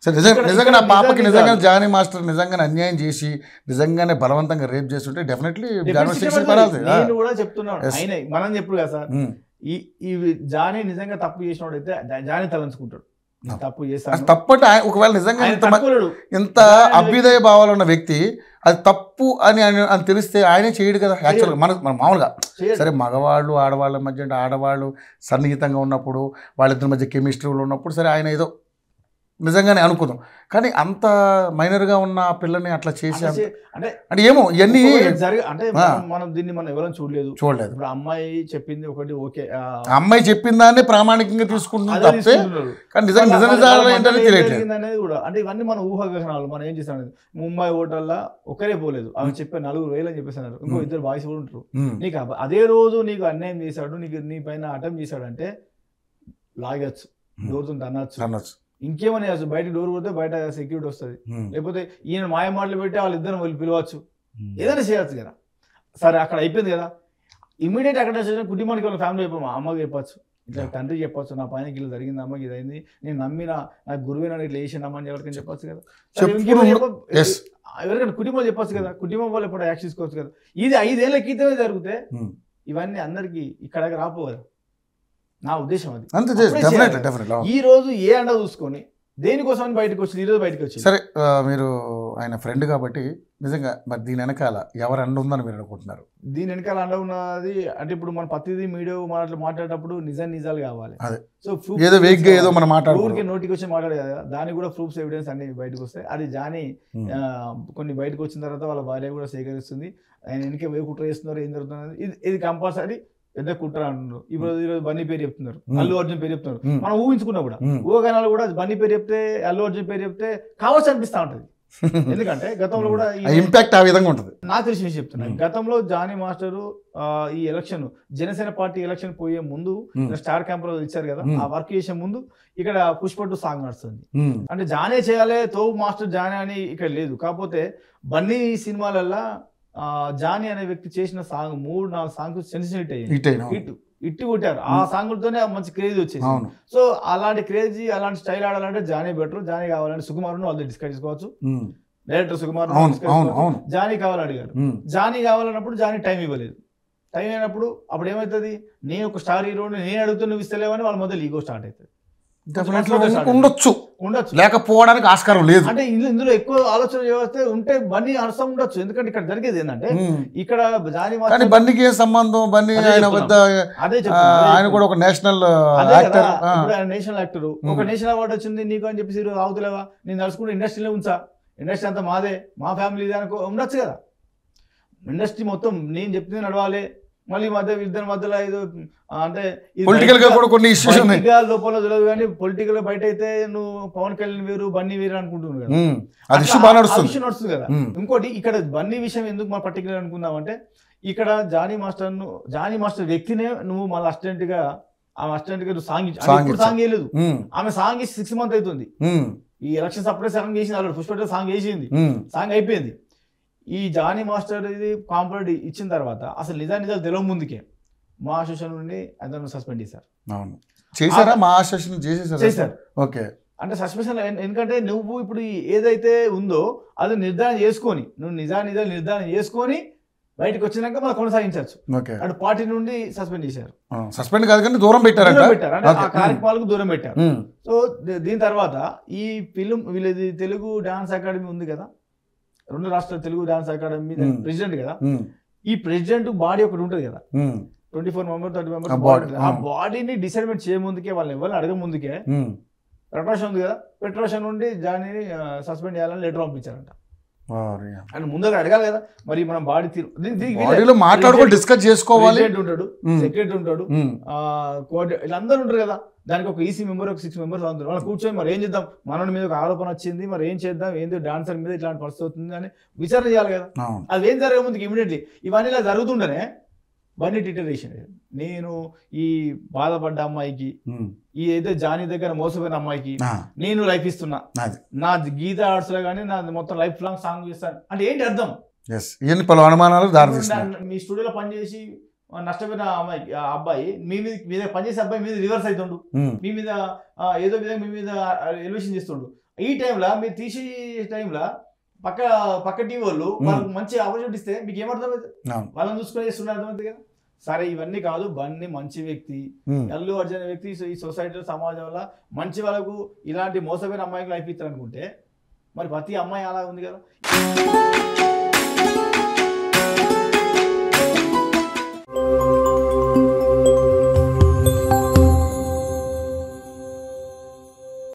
సరే నిజంగా నా పాపకి నిజంగా జానీ మాస్టర్ నిజంగానే అన్యాయం చేసి నిజంగానే బలవంతంగా రేప్ చేస్తుంటే డెఫినెట్లీ నేను కూడా చెప్తున్నాను. ఆయన మనం చెప్పుడు కదా సార్, ఈ జానీ నిజంగా తప్పు చేసినోడు అయితే జానీ తలంచుకుంటాడు. తప్పు చేస్తాను తప్పు అంటే ఒకవేళ నిజంగా ఇంత అభ్యుదయ భావాలు ఉన్న వ్యక్తి అది తప్పు అని అని తెలిస్తే ఆయనే చేయడు కదా. యాక్చువల్గా మన మామూలుగా సరే మగవాళ్ళు ఆడవాళ్ళ మధ్య అంటే ఆడవాళ్ళు సన్నిహితంగా ఉన్నప్పుడు వాళ్ళిద్దరి మధ్య కెమిస్ట్రీలో ఉన్నప్పుడు సరే ఆయన ఏదో నిజంగానే అనుకుందాం. కానీ అంత మైనర్గా ఉన్న పిల్లని అట్లా చేసి అంటే ఏమో ఇవన్నీ అంటే మనం దీన్ని మనం ఎవరైనా చూడలేదు. ఇప్పుడు అమ్మాయి చెప్పింది ఒకటి ఓకే, అమ్మాయి చెప్పిన దాన్ని ప్రామాణికంగా తీసుకుంటున్నాం తప్పే. కానీ నిజంగా అనేది కూడా అంటే ఇవన్నీ మన ఊహాగ్రహణాలు. మనం ఏం చేస్తాం, ముంబై హోటల్లో ఒకరే పోలేదు, ఆమె చెప్పే 4,000 అని చెప్పేస్తున్నారు, ఇంకో 2 బాయ్స్ కూడా ఉంటారు. నీకు అదే రోజు నీకు అన్యాయం చేశాడు, నీ పైన అటెంప్ట్ చేశాడంటే లాగచ్చు, డోర్తో అనొచ్చు, ఇంకేమని అసలు బయట డోర్ పోతే బయట సెక్యూరిటీ వస్తుంది, లేకపోతే ఈయన మాయ మాటలు పెట్టి వాళ్ళిద్దరు వాళ్ళు పిలవచ్చు, ఏదైనా చేయొచ్చు కదా. సరే అక్కడ అయిపోయింది కదా, ఇమీడియట్ అక్కడ కుటుంబానికి వాళ్ళ ఫ్యామిలీ చెప్పాము, అమ్మకి చెప్పచ్చు, ఇట్లా తండ్రికి చెప్పొచ్చు, నా పైన ఇట్లా జరిగింది, అమ్మకి ఇది అయింది, నేను నమ్మిన నాకు గురువైన ఇట్లా వేసింది అమ్మని ఎవరికైనా చెప్పొచ్చు కదా. ఎవరికైనా కుటుంబాలు చెప్పొచ్చు కదా, కుటుంబం వాళ్ళు ఎప్పుడు యాక్షన్ తీసుకోవచ్చు కదా. ఇది 5 ఏళ్ళ క్రితమే జరిగితే ఇవన్నీ అందరికి ఇక్కడ రాపు కదా, నా ఉద్దేశం అది. ఈ రోజు ఏ అండ చూసుకొని దేనికోసం బయటకు వచ్చింది, ఈ రోజు బయటకు వచ్చింది. సరే మీరు ఆయన ఫ్రెండ్ కాబట్టి నిజంగా మరి దీని వెనకాల ఎవరు అండ ఉందని మీరు అనుకుంటున్నారు? దీని వెనకాల అండ ఉన్నది అంటే ఇప్పుడు మన ప్రతిదీ మీడియా మాట్లాడేటప్పుడు నిజాలు కావాలి. సో ఏదో వేగ్గా ఏదో మనం ఊరికే నోటికి వచ్చి మాట్లాడే కదా, దానికి కూడా ప్రూఫ్స్ ఎవిడెన్స్ అన్ని బయటకు వస్తాయి. అది జానీ కొన్ని బయటకు వచ్చిన తర్వాత వాళ్ళ భార్య కూడా సేకరిస్తుంది, ఆయన వెనక ఏ కుట్ర చేస్తున్నారు, ఏం జరుగుతున్నది, ఇది కంపల్సరీ పెద్ద కుట్ర అంటున్నారు. ఈరోజు బన్నీ పేరు చెప్తున్నారు, అల్లు అర్జున్ పేరు చెప్తున్నారు. మనం ఊహించుకున్నా కూడా ఊహగానాలు కూడా బన్నీ పేరు చెప్తే అల్లు అర్జున్ పేరు చెప్తే కావచ్చు అనిపిస్తా ఉంటది. ఎందుకంటే గతంలో కూడా ఇంపాక్ట్ ఆ విధంగా ఉంటుంది. నాకు తెలిసిన విషయం చెప్తున్నా, గతంలో జానీ మాస్టర్ ఈ ఎలక్షన్ జనసేన పార్టీ ఎలక్షన్ పోయే ముందు స్టార్ క్యాంప్ లో ఇచ్చారు కదా, ఆ వర్క్ చేసే ముందు ఇక్కడ పుష్ప2 సాంగ్ నడుస్తుంది. అంటే జానీ చేయాలి, తో మాస్టర్ జానీ అని ఇక్కడ లేదు. కాకపోతే బన్నీ సినిమాలల్లో జానీ అనే వ్యక్తి చేసిన సాంగ్ 3-4 సాంగ్స్ సెన్సిటివ్ అయ్యాయి, ఇట్టు కొట్టారు. ఆ సాంగ్లతోనే మంచి క్రేజ్ వచ్చేసి. సో అలాంటి క్రేజ్ అలాంటి స్టైల్ ఆడాలంటే జానీ బెటర్. జానీ కావాలంటే సుకుమార్ వాళ్ళు డిస్కస్ చేసుకోవచ్చు, డైరెక్టర్ సుకుమార్ జానీ కావాలని అడిగారు. జానీ కావాలన్నప్పుడు జానీ టైం ఇవ్వలేదు. టైం అయినప్పుడు అప్పుడు ఏమవుతుంది, నేను ఒక స్టార్ హీరోని నేను అడుగుతూ నువ్వు ఇస్తలేవని వాళ్ళ మధ్య ఈగో స్టార్ట్ అవుతుంది. ఉండొచ్చు లేకపోవడానికి ఆస్కారం లేదు. అంటే ఇందులో ఎక్కువ ఆలోచన చేస్తే ఉంటే బన్నీ అర్థం ఉండొచ్చు. ఎందుకంటే ఇక్కడ జరిగేది ఏంటంటే ఇక్కడ జానీ మాస్టర్ బన్నీకి ఏ సంబంధం, బన్నీ ఆయన వద్ద అదే ఆయన కూడా ఒక నేషనల్ యాక్టర్, నేషనల్ యాక్టర్, ఒక నేషనల్ అవార్డు వచ్చింది నీకు అని చెప్పేసి ఆగుతలేవా, నేను నడుచుకుంటే ఇండస్ట్రీలో ఉంచా, ఇండస్ట్రీ అంతా మాదే, మా ఫ్యామిలీ అనుకో ఉండొచ్చు కదా. ఇండస్ట్రీ మొత్తం నేను చెప్తే నడవాలి, మళ్ళీ ఇద్దరి మధ్యలో ఏదో అంటే పొలిటికల్ గా కూడా కొన్ని ఇష్యూస్ ఉన్నాయి లోపల తెలియదు. కానీ పొలిటికల్ బయట అయితే నువ్వు పవన్ కళ్యాణ్ వేరు బన్నీ వేరు అనుకుంటున్నావు కదా, నడుస్తుంది కదా. ఇంకోటి ఇక్కడ బన్నీ విషయం ఎందుకు మనం పర్టికులర్ అనుకుందామంటే, ఇక్కడ జానీ మాస్టర్ వ్యక్తినే నువ్వు మళ్ళీ అసిస్టెంట్ గా ఆమె అసిస్టెంట్ గా సాంగ్ చేయలేదు. ఆమె సాంగ్ చేసి 6 months అవుతుంది. ఈ ఎలక్షన్స్ అప్పుడే సాంగ్ చేసింది, అలా పుష్ప సాంగ్ చేసింది, సాంగ్ అయిపోయింది. ఈ జానీ మాస్టర్ ఇది కాంప్లైంట్ ఇచ్చిన తర్వాత అసలు నిజాలు తెలియ ముందుకే మా అసోసియేషన్ నుండి అతను సస్పెండ్ చేశారు. చేశారు. ఓకే, అంటే సస్పెన్షన్ ఎందుకంటే నువ్వు ఇప్పుడు ఏదైతే ఉందో అది నిర్ధారణ చేసుకొని నువ్వు నిర్ధారణ చేసుకొని బయటకు వచ్చినాక మనం కొనసాగించవచ్చు. అటు పార్టీ నుండి సస్పెండ్ చేశారు. సస్పెండ్ కాదు కానీ దూరం పెట్టారు, అంటే ఆ కార్యక్రమాలకు దూరం పెట్టారు. సో దీని తర్వాత ఈ ఫిలిం వీళ్ళది తెలుగు డాన్స్ అకాడమీ ఉంది కదా, 2 రాష్ట్రాల తెలుగు డాన్స్ అకాడమీ ప్రెసిడెంట్ కదా, ఈ ప్రెసిడెంట్ బాడీ ఒకటి ఉంటుంది కదా, 24 members 30 members ఆ బాడీని డిసైడ్మెంట్ చేయముందుకే వాళ్ళని ఎవరిని అడగ ముందుకే పెట్రోషన్ ఉంది కదా, పెట్రోషన్ నుండి జానీని సస్పెండ్ చేయాలని లెటర్ పంపించారంట. అండ్ ముందుగా అడగాలి కదా, మరి మనం బాడీ మాట్లాడుకొని డిస్కస్ చేసుకోవాలి. ఉంటాడు, సెక్రటరీ ఉంటాడు, వీళ్ళందరూ ఉంటారు కదా, దానికి ఒక ఈసీ మెంబర్, ఒక 6 members అవుతారు. వాళ్ళు కూర్చొని మరి ఏం చేద్దాం, మన మీద ఒక ఆరోపణ వచ్చింది, మరి ఏం చేద్దాం, ఏంటి డాన్సర్ మీద ఇట్లాంటి పరిస్థితి అవుతుంది అని విచారణ చేయాలి కదా. అది ఏం జరగక ముందుకు ఇమీడియట్లీ ఇవన్నీ ఇలా జరుగుతుండేనే బన్నీ డిటరేషన్. నేను ఈ బాధపడ్డ అమ్మాయికి, ఈ ఏదో జానీ దగ్గర మోసపోయిన అమ్మాయికి నేను లైఫ్ ఇస్తున్నా, నా గీత ఆర్ట్స్ లో కానీ నా మొత్తం లైఫ్ లాంగ్ సాంగ్ చేస్తాను అంటే ఏంటి అర్థం? అనుమానాలు మీ స్టూడియోలో పనిచేసి నష్టపోయిన అమ్మాయికి అబ్బాయి మీ మీద పనిచేసే అబ్బాయి మీద రివర్స్ అవుతుండు, మీ మీద ఏదో విధంగా మీ మీద ఎలివేషన్ చేస్తుండు. ఈ టైంలో మీరు తీసి టైంలో పక్క పక్క టీవీ వాళ్ళు వాళ్ళకి మంచి ఆపర్చునిటీ ఇస్తే మీకు ఏమర్థమైంది? వాళ్ళని చూసుకొని చేస్తున్నారు, అర్థమైంది కదా. సరే ఇవన్నీ కాదు, బన్నీ మంచి వ్యక్తి, అల్లు అర్జున్ అనే వ్యక్తి ఈ సొసైటీలో సమాజంలో మంచి వాళ్ళకు ఇలాంటి మోసమైన అమ్మాయికి లైఫ్ ఇస్తారు అనుకుంటే మరి ప్రతి అమ్మాయి అలా ఉంది కదా.